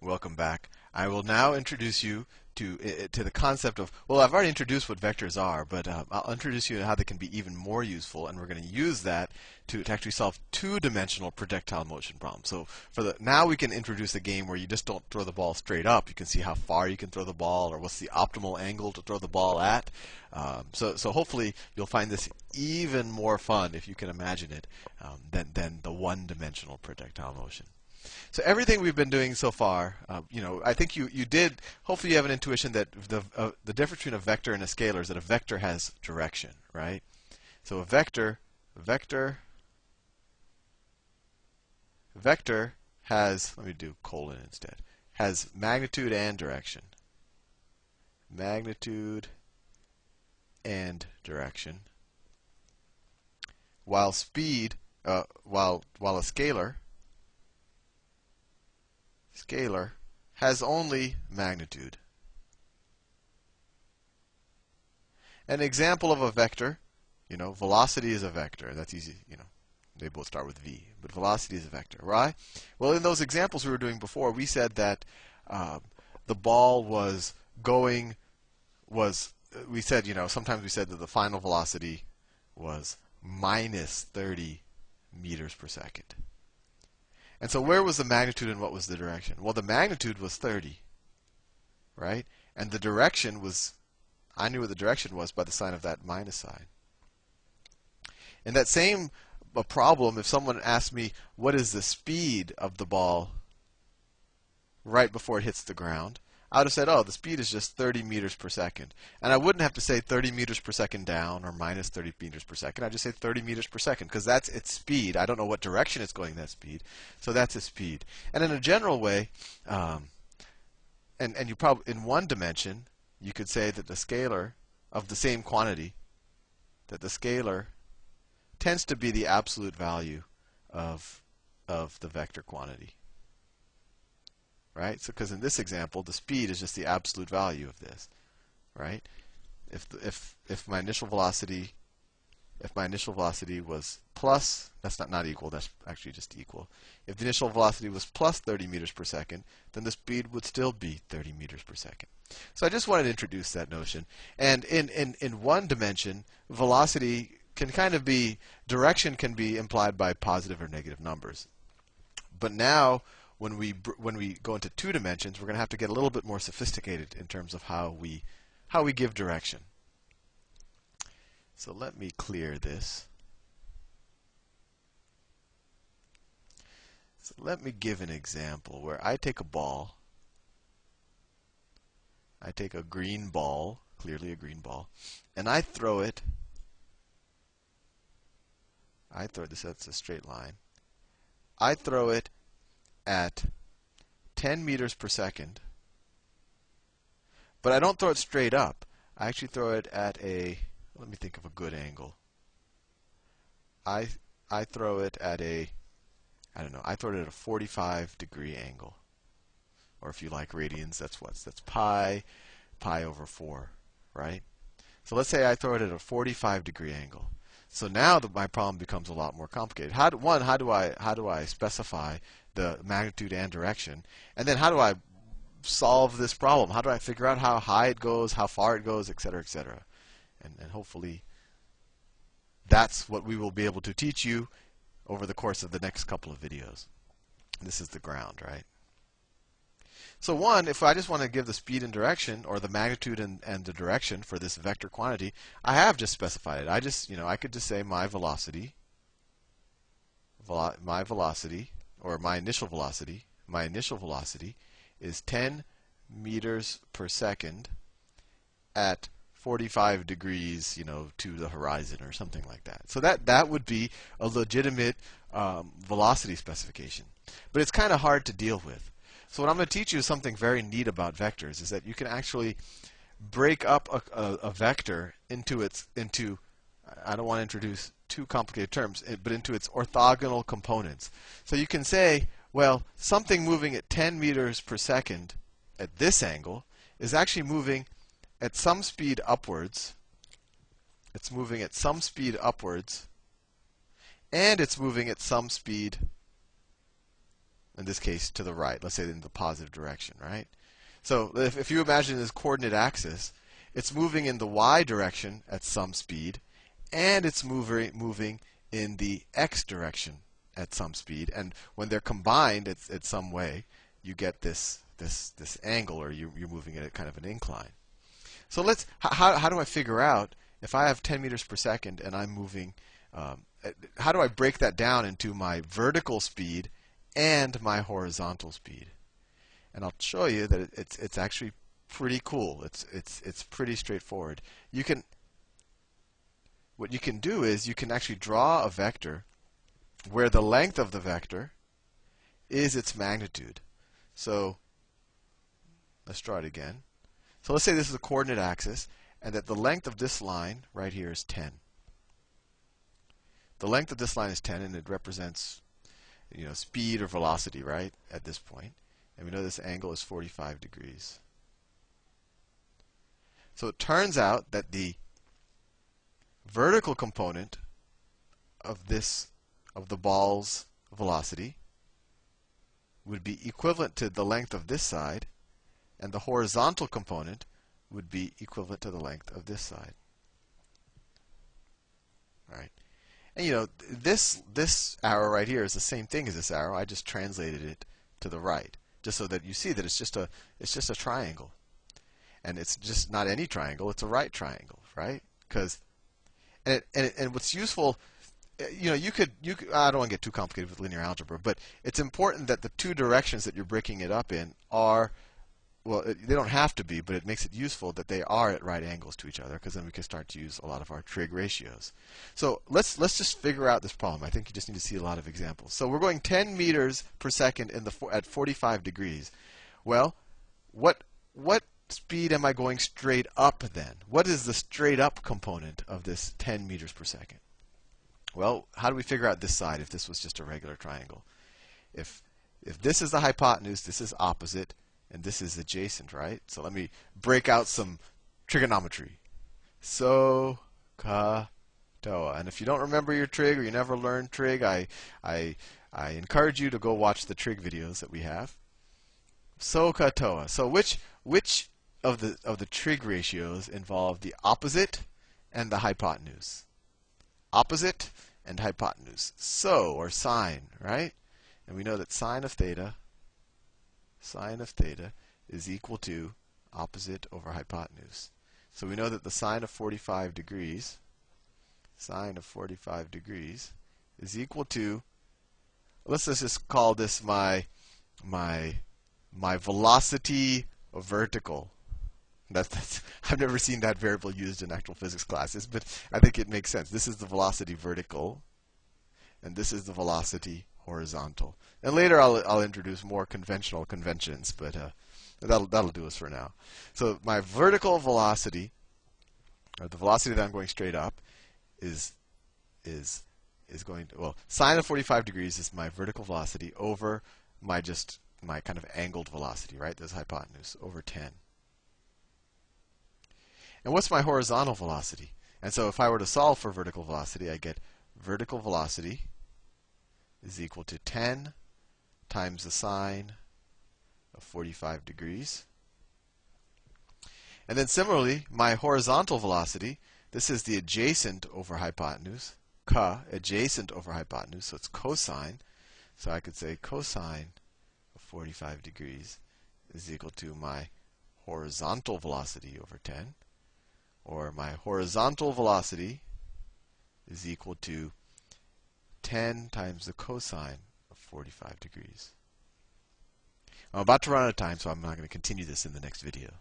Welcome back. I will now introduce you to the concept of, well, I've already introduced what vectors are, but I'll introduce you to how they can be even more useful, and we're going to use that to actually solve two-dimensional projectile motion problems. So now we can introduce a game where you just don't throw the ball straight up. You can see how far you can throw the ball, or what's the optimal angle to throw the ball at. So hopefully you'll find this even more fun, if you can imagine it, than the one-dimensional projectile motion. So everything we've been doing so far, I think you did. Hopefully, you have an intuition that the difference between a vector and a scalar is that a vector has direction, right? So a vector has. Let me do colon instead. Has magnitude and direction. Magnitude and direction. While speed, while a scalar has only magnitude. An example of a vector, velocity is a vector. That's easy, they both start with v, but velocity is a vector. Why? Well, in those examples we were doing before, we said that the ball was going, we said, sometimes we said that the final velocity was minus 30 meters per second. And so where was the magnitude and what was the direction? Well, the magnitude was 30, right? And the direction was, I knew what the direction was by the sign of that minus sign. In that same problem, if someone asked me, what is the speed of the ball right before it hits the ground? I would have said, oh, the speed is just 30 meters per second. And I wouldn't have to say 30 meters per second down or minus 30 meters per second. I'd just say 30 meters per second because that's its speed. I don't know what direction it's going that speed. So that's its speed. And in a general way, and you probably, in one dimension, you could say that the scalar of the same quantity, that the scalar tends to be the absolute value of the vector quantity. Right? So, because in this example, the speed is just the absolute value of this, right? If my initial velocity was plus, that's not equal. That's actually just equal. If the initial velocity was plus 30 meters per second, then the speed would still be 30 meters per second. So I just wanted to introduce that notion. And in one dimension, velocity can kind of be, direction can be implied by positive or negative numbers. But now, when we go into two dimensions, we're going to have to get a little bit more sophisticated in terms of how we give direction. So let me clear this. So let me give an example where I take a ball. I take a green ball, clearly a green ball, and I throw it. That's a straight line. I throw it at 10 meters per second, but I don't throw it straight up. I actually throw it at a, let me think of a good angle. I throw it at a, I don't know, I throw it at a 45-degree angle. Or if you like radians, that's pi over 4, right? So let's say I throw it at a 45-degree angle. So now my problem becomes a lot more complicated. How do I specify the magnitude and direction? And then how do I solve this problem? How do I figure out how high it goes, how far it goes, et cetera, et cetera? And hopefully that's what we will be able to teach you over the course of the next couple of videos. This is the ground, right? So one, if I just want to give the speed and direction, or the magnitude and the direction for this vector quantity, I have just specified it. I could just say my velocity, or my initial velocity is 10 meters per second at 45 degrees, to the horizon or something like that. So that would be a legitimate velocity specification. But it's kind of hard to deal with. So what I'm going to teach you is something very neat about vectors, is that you can actually break up a vector into I don't want to introduce too complicated terms, but into its orthogonal components. So you can say, well, something moving at 10 meters per second at this angle is actually moving at some speed upwards. It's moving at some speed upwards, and it's moving at some speed in this case to the right, let's say in the positive direction, right? So if you imagine this coordinate axis, it's moving in the y direction at some speed, and it's moving in the x direction at some speed. And when they're combined at some way, you get this angle, or you're moving it at kind of an incline. So how do I figure out if I have 10 meters per second and I'm moving, how do I break that down into my vertical speed and my horizontal speed? And I'll show you that it's actually pretty cool. It's pretty straightforward. What you can do is you can actually draw a vector where the length of the vector is its magnitude. So let's draw it again. So let's say this is a coordinate axis, and that the length of this line right here is 10. The length of this line is 10, and it represents, speed or velocity, right, at this point. And we know this angle is 45 degrees. So it turns out that the vertical component of the ball's velocity would be equivalent to the length of this side, and the horizontal component would be equivalent to the length of this side. All right. And this arrow right here is the same thing as this arrow. I just translated it to the right, just so that you see that it's just a triangle. And it's just not any triangle, it's a right triangle, right? And what's useful, you could I don't want to get too complicated with linear algebra, but it's important that the two directions that you're breaking it up in are, well, they don't have to be, but it makes it useful that they are at right angles to each other, because then we can start to use a lot of our trig ratios. So let's just figure out this problem. I think you just need to see a lot of examples. So we're going 10 meters per second at 45 degrees. Well, what speed am I going straight up then? What is the straight up component of this 10 meters per second? Well, how do we figure out this side if this was just a regular triangle? If this is the hypotenuse, this is opposite, and this is adjacent, right? So let me break out some trigonometry. So, ka, toa. And if you don't remember your trig, or you never learned trig, I encourage you to go watch the trig videos that we have. So, ka, toa. So which of the trig ratios involve the opposite and the hypotenuse? Opposite and hypotenuse. So, or sine, right? And we know that sine of theta is equal to opposite over hypotenuse. So we know that the sine of 45 degrees is equal to, let's just call this my velocity vertical. I've never seen that variable used in actual physics classes, but I think it makes sense. This is the velocity vertical, and this is the velocity horizontal. And later I'll introduce more conventional conventions, but that'll do us for now. So my vertical velocity, or the velocity that I'm going straight up, is going to, well, sine of 45 degrees is my vertical velocity over my kind of angled velocity, right? This hypotenuse over 10. And what's my horizontal velocity? And so if I were to solve for vertical velocity, I get vertical velocity is equal to 10 times the sine of 45 degrees. And then similarly, my horizontal velocity, this is the adjacent over hypotenuse, ka, adjacent over hypotenuse, so it's cosine. So I could say cosine of 45 degrees is equal to my horizontal velocity over 10. Or my horizontal velocity is equal to 10 times the cosine of 45 degrees. I'm about to run out of time, so I'm not going to continue this in the next video.